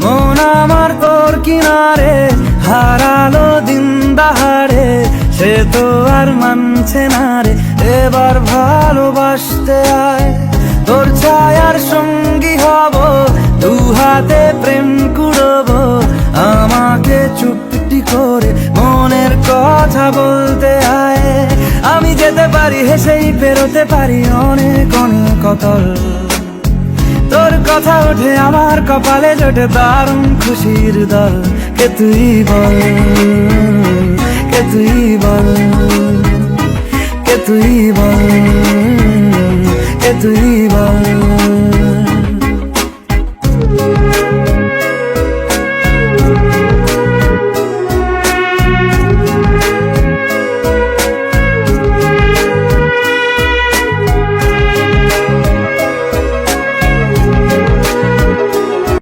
মন আমার তোর কিনারে হারালো দিন দাহাড়ে, সে তো আর মানছে না রে এবার ভালোবাসতে আয়। তোর ছায়ার সঙ্গী হব, দু হাতে প্রেম কুড়বো, আমাকে চুপটি করে মনের কথা বলতে আয়। আমি যেতে পারি হেসেই পেরোতে পারি অনেক অনেক অতল, তোর কথা ওঠে আমার কপালে জোটে দারুণ খুশির দল। কে তুই বল, কে তুই বল, কে তুই বল, কে তুই বল।